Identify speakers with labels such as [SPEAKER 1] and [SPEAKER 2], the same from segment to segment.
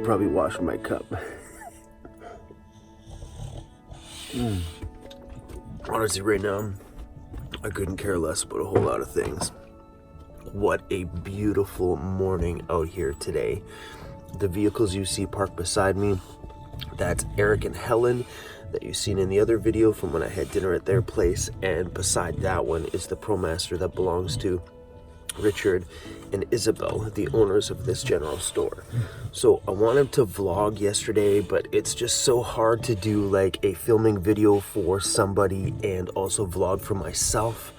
[SPEAKER 1] should probably wash my cup. Honestly, right now, I couldn't care less about a whole lot of things. What a beautiful morning out here today. The vehicles you see parked beside me, that's Eric and Helen that you've seen in the other video from when I had dinner at their place, and beside that one is the ProMaster that belongs to Richard and Isabel, the owners of this general store. So I wanted to vlog yesterday, but it's just so hard to do like a filming video for somebody and also vlog for myself.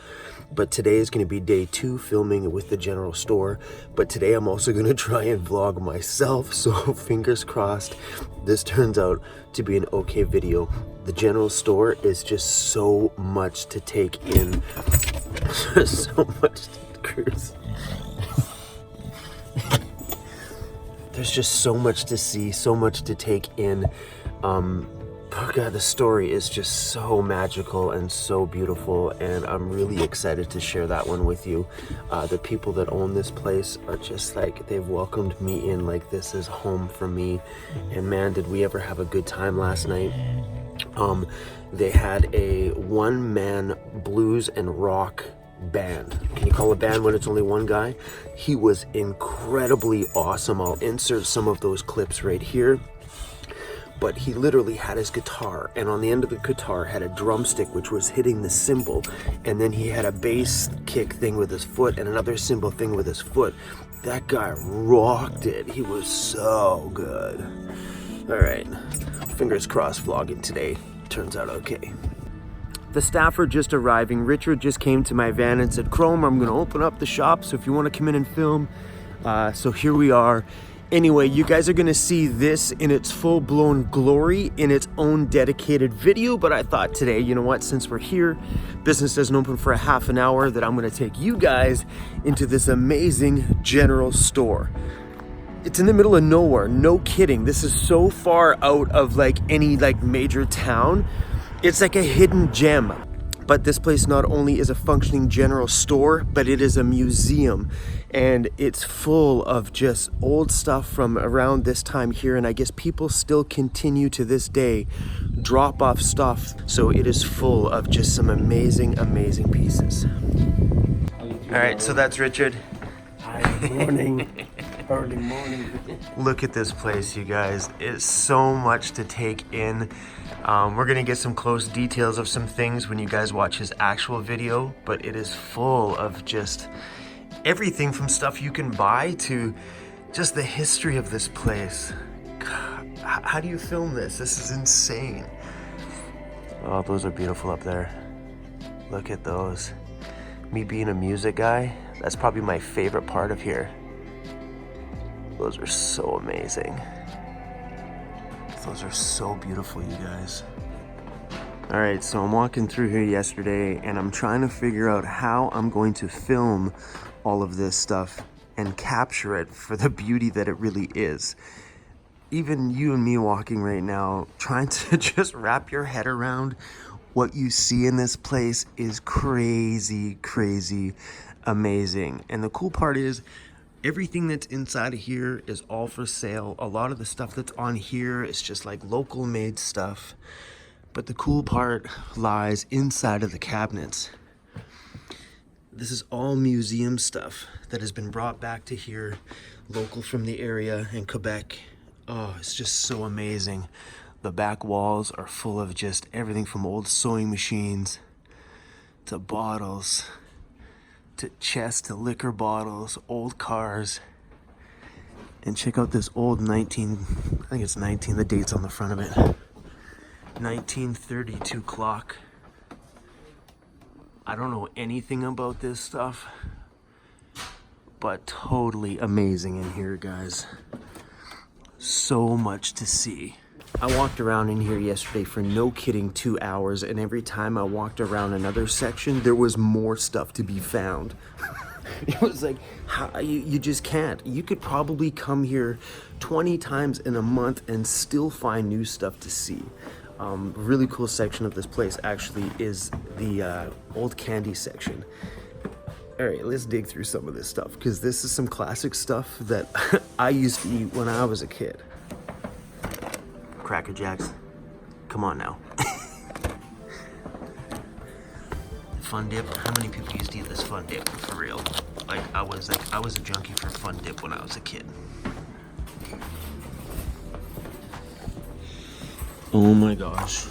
[SPEAKER 1] But today is going to be day 2 filming with the general store. But today I'm also going to try and vlog myself. So fingers crossed this turns out to be an okay video. The general store is just so much to take in. So much to Cruz. There's just so much to see, so much to take in. Oh God, the story is just so magical and so beautiful, and I'm really excited to share that one with you. The people that own this place are just like, they've welcomed me in like this is home for me. And man, did we ever have a good time last night. They had a one-man blues and rock band. Can you call a band when it's only one guy? He was incredibly awesome. I'll insert some of those clips right here. But he literally had his guitar, and on the end of the guitar had a drumstick which was hitting the cymbal, and then he had a bass kick thing with his foot and another cymbal thing with his foot. That guy rocked it. He was so good. All right, fingers crossed vlogging today turns out okay. The staff are just arriving. Richard just came to my van and said, Chrome, I'm gonna open up the shop, so if you wanna come in and film. So here we are. Anyway, you guys are gonna see this in its full-blown glory in its own dedicated video, but I thought today, you know what, since we're here, business doesn't open for a half an hour, that I'm gonna take you guys into this amazing general store. It's in the middle of nowhere, no kidding. This is so far out of like any like major town. It's like a hidden gem. But this place not only is a functioning general store, but it is a museum, and it's full of just old stuff from around this time here, and I guess people still continue to this day drop off stuff, so it is full of just some amazing pieces. All right, so that's Richard.
[SPEAKER 2] Hi, good morning. Early morning.
[SPEAKER 1] Look at this place, you guys. It's so much to take in. We're gonna get some close details of some things when you guys watch his actual video, but it is full of just everything from stuff you can buy to just the history of this place. God, how do you film this? This is insane. Oh, those are beautiful up there. Look at those. Me being a music guy, that's probably my favorite part of here. Those are so amazing. Those are so beautiful, you guys. All right, so I'm walking through here yesterday and I'm trying to figure out how I'm going to film all of this stuff and capture it for the beauty that it really is. Even you and me walking right now, trying to just wrap your head around what you see in this place is crazy amazing. And the cool part is, everything that's inside of here is all for sale. A lot of the stuff that's on here is just like local made stuff. But the cool part lies inside of the cabinets. This is all museum stuff that has been brought back to here, local from the area in Quebec. Oh, it's just so amazing. The back walls are full of just everything from old sewing machines to bottles, to chests, to liquor bottles, old cars. And check out this old I think it's 19, the date's on the front of it. 1932 clock. I don't know anything about this stuff, but totally amazing in here, guys. So much to see. I walked around in here yesterday for no kidding 2 hours, and every time I walked around another section, there was more stuff to be found. It was like, you just can't. You could probably come here 20 times in a month and still find new stuff to see. Really cool section of this place actually is the old candy section. All right, let's dig through some of this stuff, because this is some classic stuff that I used to eat when I was a kid. Cracker Jacks? Come on now. Fun dip. How many people used to eat this fun dip for real? I was a junkie for fun dip when I was a kid. Oh my gosh.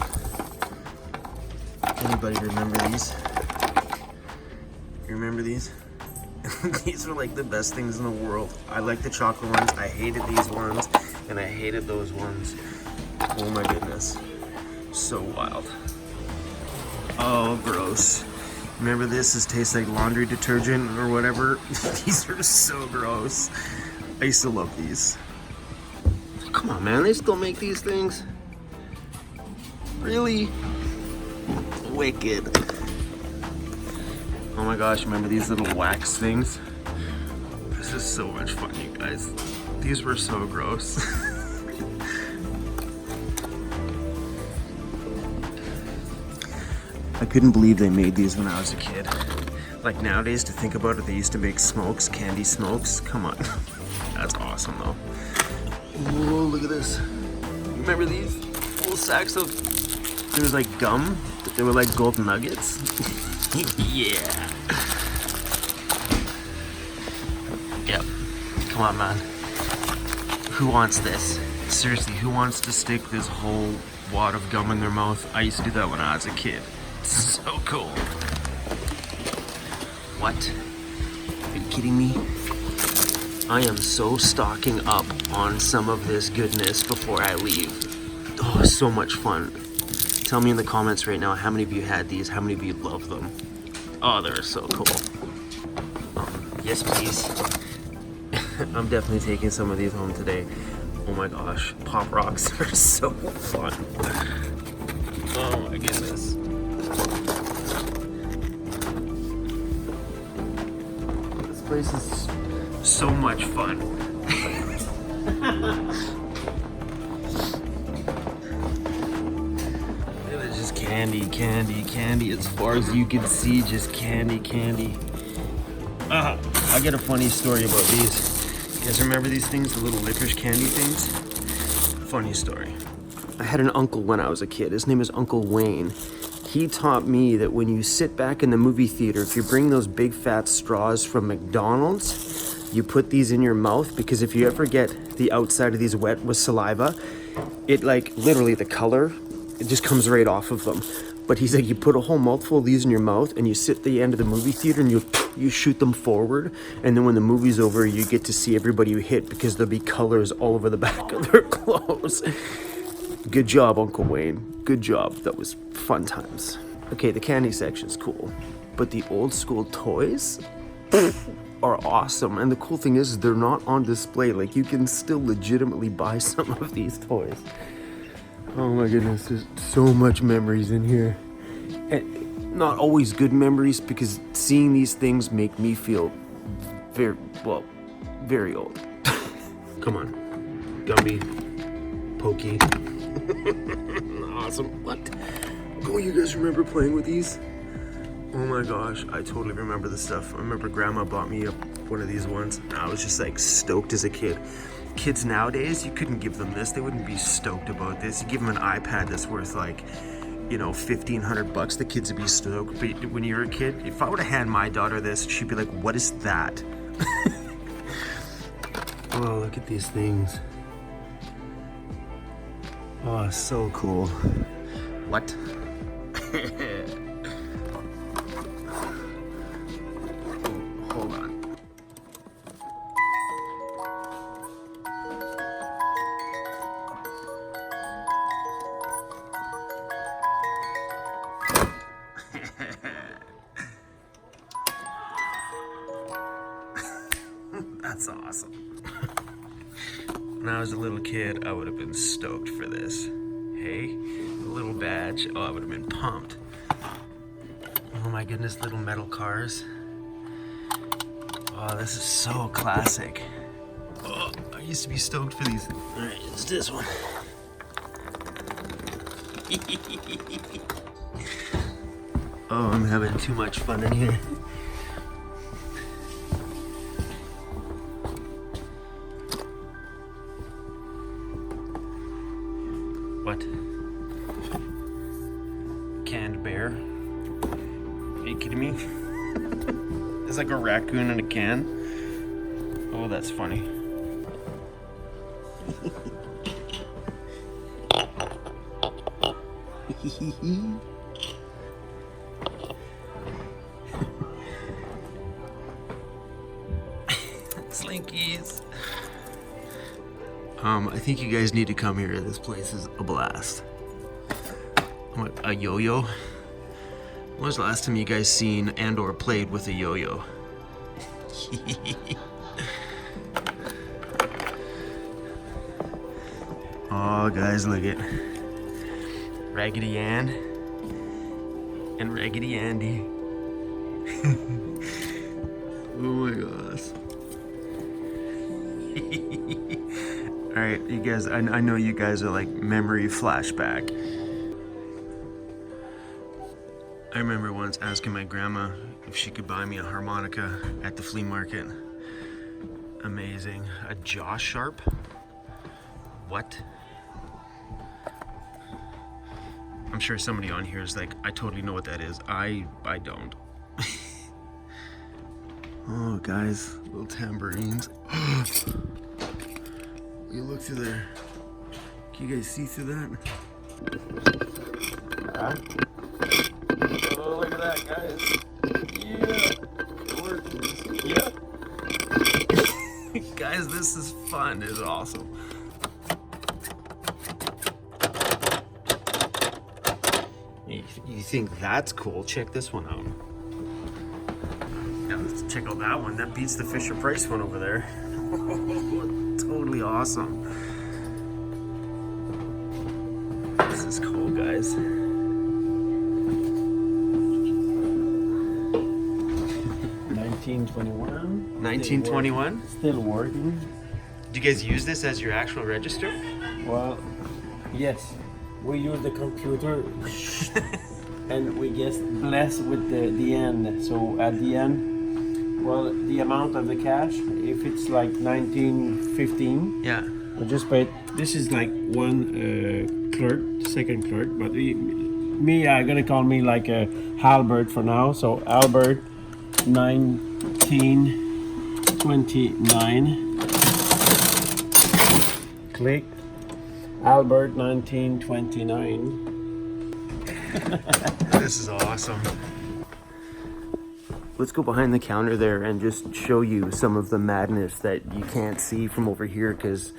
[SPEAKER 1] Anybody remember these? You remember these? These were like the best things in the world. I like the chocolate ones. I hated these ones, and I hated those ones. Oh my goodness. So wild. Oh, gross. Remember this? This tastes like laundry detergent or whatever. These are so gross. I used to love these. Come on, man. They still make these things? Really? Wicked. Oh my gosh, remember these little wax things? This is so much fun, you guys. These were so gross. I couldn't believe they made these when I was a kid. Like nowadays, to think about it, they used to make smokes, candy smokes. Come on. That's awesome though. Oh, look at this. Remember these? Little sacks of, there was like gum. They were like gold nuggets. Yeah. Yep. Come on, man. Who wants this? Seriously, who wants to stick this whole wad of gum in their mouth? I used to do that when I was a kid. So cool. What? Are you kidding me? I am so stocking up on some of this goodness before I leave. Oh, so much fun. Tell me in the comments right now how many of you had these, how many of you love them. Oh, they're so cool. Yes, please. I'm definitely taking some of these home today. Oh my gosh, Pop Rocks are so fun. Oh my goodness. This place is so much fun. It's just candy, candy, candy. As far as you can see, just candy, candy. I got a funny story about these. You guys remember these things, the little licorice candy things? Funny story. I had an uncle when I was a kid. His name is Uncle Wayne. He taught me that when you sit back in the movie theater, if you bring those big fat straws from McDonald's, you put these in your mouth, because if you ever get the outside of these wet with saliva, it like literally the color, it just comes right off of them. But he's like, you put a whole mouthful of these in your mouth and you sit at the end of the movie theater and you shoot them forward, and then when the movie's over, you get to see everybody you hit, because there'll be colors all over the back of their clothes. Good job, Uncle Wayne. Good job. That was fun times. Okay, the candy section's cool, but the old school toys are awesome. And the cool thing is they're not on display. Like, you can still legitimately buy some of these toys. Oh my goodness, there's so much memories in here. And not always good memories, because seeing these things make me feel very old. Come on. Gumby. Pokey. Awesome. What? Oh, you guys remember playing with these? Oh my gosh, I totally remember this stuff. I remember Grandma bought me one of these ones, and I was just like stoked as a kid. Kids nowadays, you couldn't give them this. They wouldn't be stoked about this. You give them an iPad that's worth like, you know, $1,500. The kids would be stoked. But when you were a kid, if I were to hand my daughter this, she'd be like, what is that? Oh, look at these things. Oh, so cool. What? Oh, hold on. That's awesome. When I was a little kid, I would have been stoked for this. Hey, a little badge. Oh, I would have been pumped. Oh my goodness, little metal cars. Oh, this is so classic. Oh, I used to be stoked for these. All right, it's this one. Oh, I'm having too much fun in here. What? Canned bear? Are you kidding me? It's like a raccoon in a can. Oh, that's funny. Slinkies. I think you guys need to come here. This place is a blast. What, a yo-yo? When was the last time you guys seen and or played with a yo-yo? Oh, guys, look at Raggedy Ann and Raggedy Andy. Oh my gosh. Alright, you guys, I know you guys are like memory flashback. I remember once asking my grandma if she could buy me a harmonica at the flea market. Amazing. A jaw sharp? What? I'm sure somebody on here is like, I totally know what that is. I don't. Oh, guys, little tambourines. You look through there. Can you guys see through that?
[SPEAKER 2] Oh, look at that, guys. Yeah.
[SPEAKER 1] Yeah. Guys, this is fun. It's awesome. You think that's cool? Check this one out. Yeah, let's check out that one. That beats the Fisher-Price one over there. Totally awesome. This is cool, guys.
[SPEAKER 2] 1921.
[SPEAKER 1] 1921?
[SPEAKER 2] Still working.
[SPEAKER 1] Do you guys use this as your actual register?
[SPEAKER 2] Well, yes. We use the computer and we just bless with the end. So at the end, well, the amount of the cash, if it's like 1915,
[SPEAKER 1] Yeah.
[SPEAKER 2] we just pay it. This is like one clerk, second clerk, but I'm gonna call me like Albert for now. So Albert, 1929. Click. Albert, 1929.
[SPEAKER 1] This is awesome. Let's go behind the counter there and just show you some of the madness that you can't see from over here, because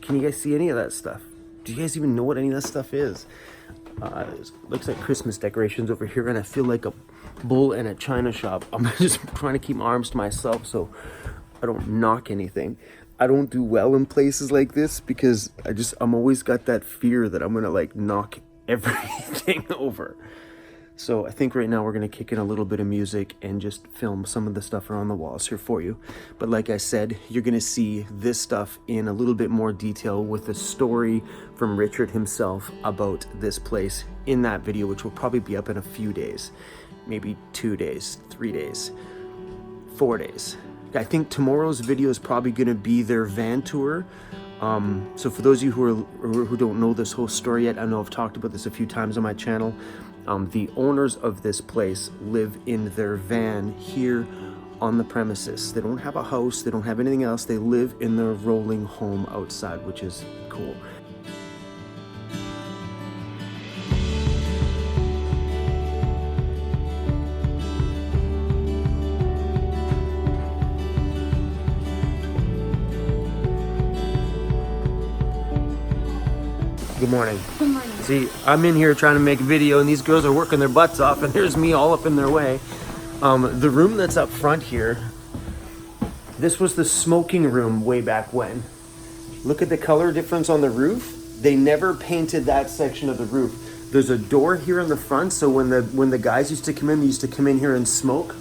[SPEAKER 1] can you guys see any of that stuff? Do you guys even know what any of that stuff is? Looks like Christmas decorations over here, and I feel like a bull in a china shop. I'm just trying to keep my arms to myself so I don't knock anything. I don't do well in places like this because I'm always got that fear that I'm gonna like knock everything over. So I think right now we're gonna kick in a little bit of music and just film some of the stuff around the walls here for you. But like I said, you're gonna see this stuff in a little bit more detail with a story from Richard himself about this place in that video, which will probably be up in a few days, maybe 2 days, 3 days, 4 days. I think tomorrow's video is probably going to be their van tour. So for those of you who don't know this whole story yet, I know I've talked about this a few times on my channel. The owners of this place live in their van here on the premises. They don't have a house. They don't have anything else. They live in their rolling home outside, which is cool. Good morning.
[SPEAKER 3] Good morning.
[SPEAKER 1] See, I'm in here trying to make a video and these girls are working their butts off and there's me all up in their way. The room that's up front here, this was the smoking room way back when. Look at the color difference on the roof. They never painted that section of the roof. There's a door here in the front, so when the guys used to come in, they used to come in here and smoke.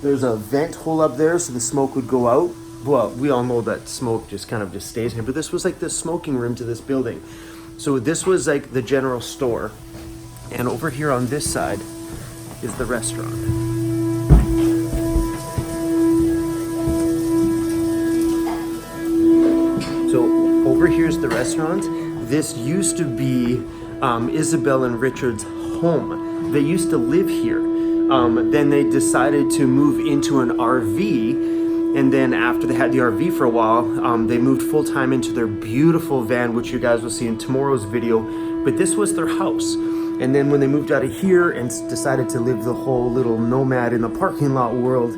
[SPEAKER 1] There's a vent hole up there so the smoke would go out. Well, we all know that smoke just stays in here, but this was like the smoking room to this building. So this was like the general store, and over here on this side is the restaurant. So over here's the restaurant. this used to be Isabel and Richard's home. They used to live here. Then they decided to move into an RV, and then after they had the RV for a while, they moved full-time into their beautiful van, which you guys will see in tomorrow's video. But this was their house. And then when they moved out of here and decided to live the whole little nomad in the parking lot world,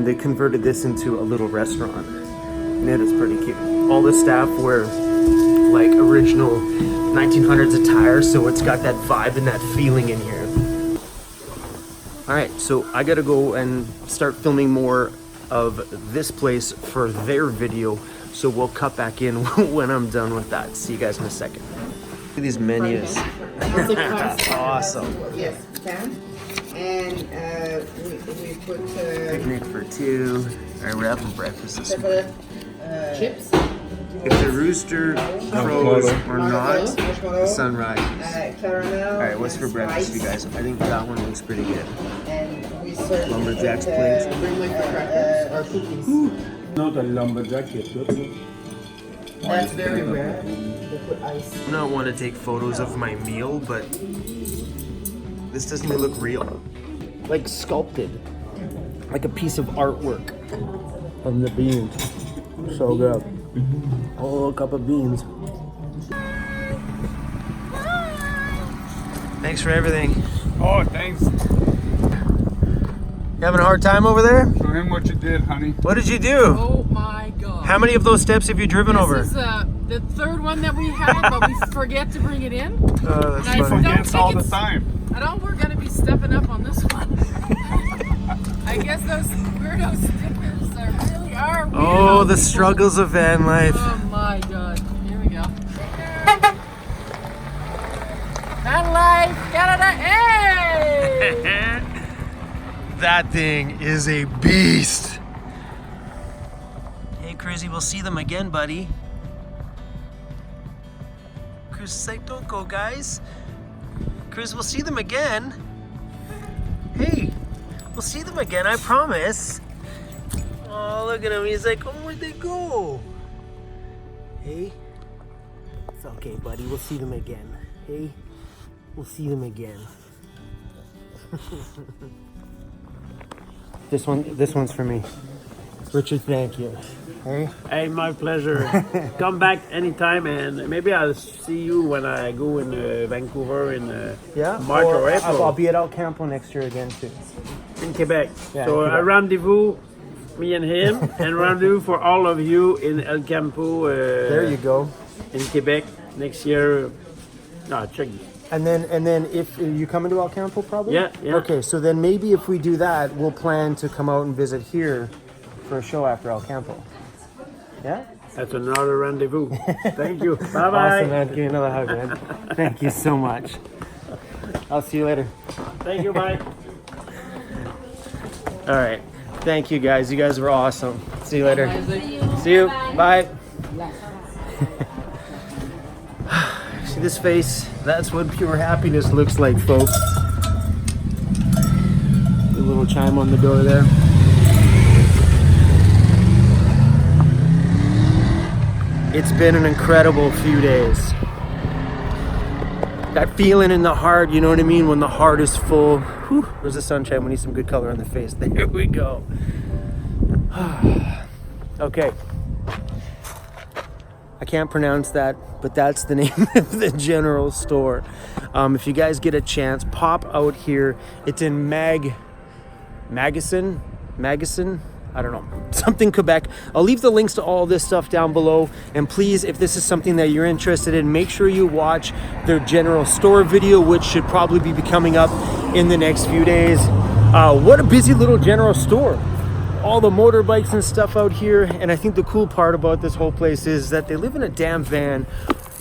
[SPEAKER 1] they converted this into a little restaurant. And it is pretty cute. All the staff wear like original 1900s attire, so it's got that vibe and that feeling in here. All right, so I gotta go and start filming more of this place for their video, so we'll cut back in when I'm done with that. See you guys in a second. Look at these menus. Awesome.
[SPEAKER 3] Yes, can. And we put
[SPEAKER 1] Picnic for two. All right, we're having breakfast this morning.
[SPEAKER 3] chips.
[SPEAKER 1] If the rooster crows or not, the sun rises.
[SPEAKER 3] Caramel.
[SPEAKER 1] All right, what's for breakfast, you guys? I think that one looks pretty good.
[SPEAKER 3] And we serve
[SPEAKER 1] Lumberjack's plates.
[SPEAKER 3] or cookies.
[SPEAKER 2] Not a lumberjack yet.
[SPEAKER 3] That's very rare. They put ice.
[SPEAKER 1] I don't want to take photos of my meal, but this doesn't even look real. Like sculpted. Like a piece of artwork.
[SPEAKER 2] From the beans. So good. Oh, a cup of beans.
[SPEAKER 1] Thanks for everything.
[SPEAKER 4] Oh, thanks.
[SPEAKER 1] You having a hard time over there?
[SPEAKER 4] Show him what you did, honey.
[SPEAKER 1] What did you do?
[SPEAKER 5] Oh my god.
[SPEAKER 1] How many of those steps have you driven over?
[SPEAKER 5] This is the third one that we had, but we forget to bring it in.
[SPEAKER 1] That's
[SPEAKER 5] And I
[SPEAKER 1] funny.
[SPEAKER 5] don't
[SPEAKER 4] Forgets
[SPEAKER 5] think
[SPEAKER 4] all the
[SPEAKER 5] it's-
[SPEAKER 4] time.
[SPEAKER 5] I don't we're gonna be stepping up on this one. I guess those weirdo stickers really are weird.
[SPEAKER 1] Oh, the struggles of van life.
[SPEAKER 5] Oh my god. Here we go. Van life, Canada, hey!
[SPEAKER 1] That thing is a beast. Hey, Cruzy, we'll see them again, buddy. Cruz is like, don't go, guys. Cruz, we'll see them again. Hey, we'll see them again, I promise. Oh, look at him. He's like, oh, where'd they go? Hey, it's okay, buddy. We'll see them again. Hey, we'll see them again. This one's for me. Richard, thank you. Hey?
[SPEAKER 2] Hey, my pleasure. Come back anytime, and maybe I'll see you when I go in Vancouver in March or April.
[SPEAKER 1] I'll be at El Campo next year again too.
[SPEAKER 2] in Quebec.
[SPEAKER 1] Yeah,
[SPEAKER 2] So
[SPEAKER 1] in Quebec.
[SPEAKER 2] a rendezvous, me and him, and rendezvous for all of you in El Campo.
[SPEAKER 1] There you go.
[SPEAKER 2] In Quebec next year. No, check.
[SPEAKER 1] And then if you come into El Campo probably?
[SPEAKER 2] Yeah, yeah.
[SPEAKER 1] Okay, so then maybe if we do that, we'll plan to come out and visit here for a show after El Campo. Yeah?
[SPEAKER 2] That's another rendezvous. Thank you. Bye bye.
[SPEAKER 1] Awesome, man. Give me another hug, man. Thank you so much. I'll see you later.
[SPEAKER 2] Thank you. Bye.
[SPEAKER 1] All right. Thank you, guys. You guys were awesome. See you later. See you. Bye. See this face? That's what pure happiness looks like, folks. The little chime on the door there. It's been an incredible few days. That feeling in the heart, you know what I mean? When the heart is full. Whew, where's the sunshine? We need some good color on the face. There we go. Okay. I can't pronounce that, but that's the name of the general store. If you guys get a chance, pop out here. It's in Magasin? I don't know, something Quebec. I'll leave the links to all this stuff down below. And please, if this is something that you're interested in, make sure you watch their general store video, which should probably be coming up in the next few days. What a busy little general store. All the motorbikes and stuff out here. And I think the cool part about this whole place is that they live in a damn van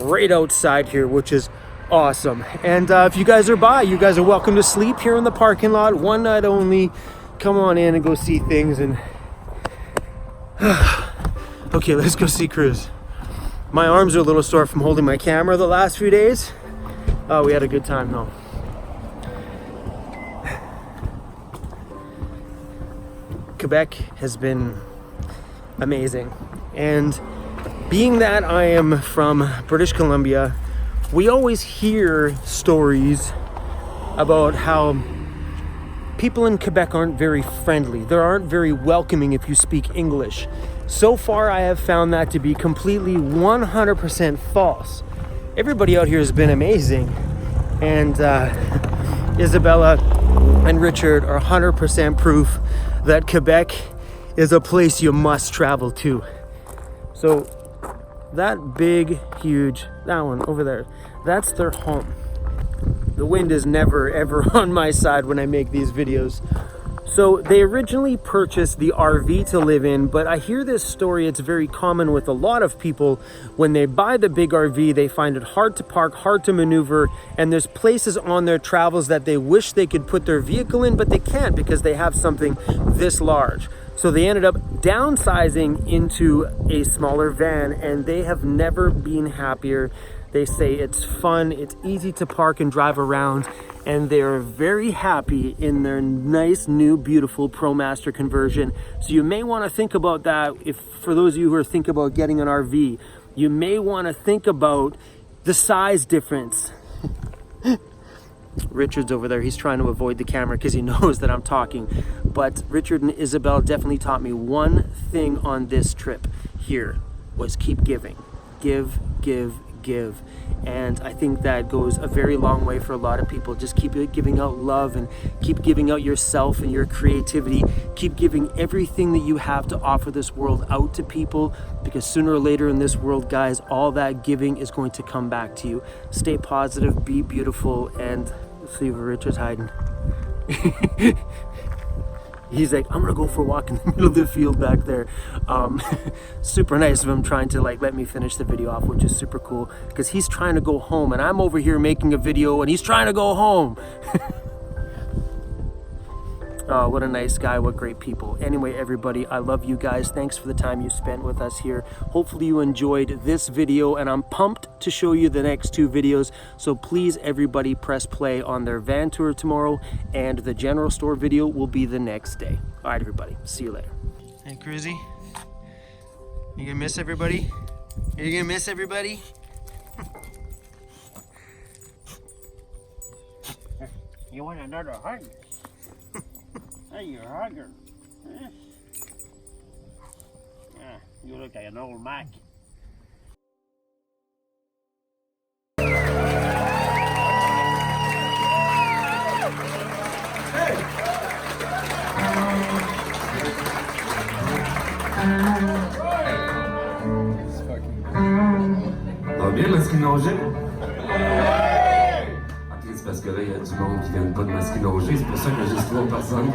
[SPEAKER 1] right outside here, which is awesome. And if you guys are by, you guys are welcome to sleep here in the parking lot, one night only. Come on in and go see things. And okay, let's go see Cruz. My arms are a little sore from holding my camera the last few days. Oh, we had a good time though. Quebec has been amazing. And being that I am from British Columbia,
[SPEAKER 6] we always hear stories about how people in Quebec aren't very friendly. They aren't very welcoming if you speak English. So far, I have found that to be completely 100% false. Everybody out here has been amazing. And Isabella and Richard are 100% proof that Quebec is a place you must travel to. So that big, huge, that one over there, that's their home. The wind is never ever on my side when I make these videos. So they originally purchased the RV to live in, but I hear this story, it's very common with a lot of people. When they buy the big RV, they find it hard to park, hard to maneuver, and there's places on their travels that they wish they could put their vehicle in, but they can't because they have something this large. So they ended up downsizing into a smaller van, and they have never been happier. They say it's fun, it's easy to park and drive around, and they're very happy in their nice, new, beautiful ProMaster conversion. So you may want to think about that. If for those of you who are thinking about getting an RV, you may want to think about the size difference. Richard's over there, he's trying to avoid the camera because he knows that I'm talking. But Richard and Isabel definitely taught me one thing on this trip here was keep giving. Give, give, give. And I think that goes a very long way for a lot of people. Just keep giving out love and keep giving out yourself and your creativity. Keep giving everything that you have to offer this world out to people, because sooner or later in this world, guys, all that giving is going to come back to you. Stay positive, be beautiful, and let's see where Richard's hiding. He's like, I'm gonna go for a walk in the middle of the field back there. Super nice of him trying to let me finish the video off, which is super cool, because he's trying to go home and I'm over here making a video and he's trying to go home. Oh, what a nice guy, what great people. Anyway, everybody, I love you guys. Thanks for the time you spent with us here. Hopefully you enjoyed this video, and I'm pumped to show you the next two videos. So please, everybody, press play on their van tour tomorrow, and the general store video will be the next day. All right, everybody, see you later. Hey, Cruzy, you gonna miss everybody? You gonna miss everybody?
[SPEAKER 2] You want another hug? Hey, you're a hugger. Huh? Yeah, you look like an old Mac.
[SPEAKER 7] Va bien, masquinongé? Ok, c'est parce que là, il y a du monde qui vient pas de masquinongé, c'est pour ça que j'ai juste 3 personnes.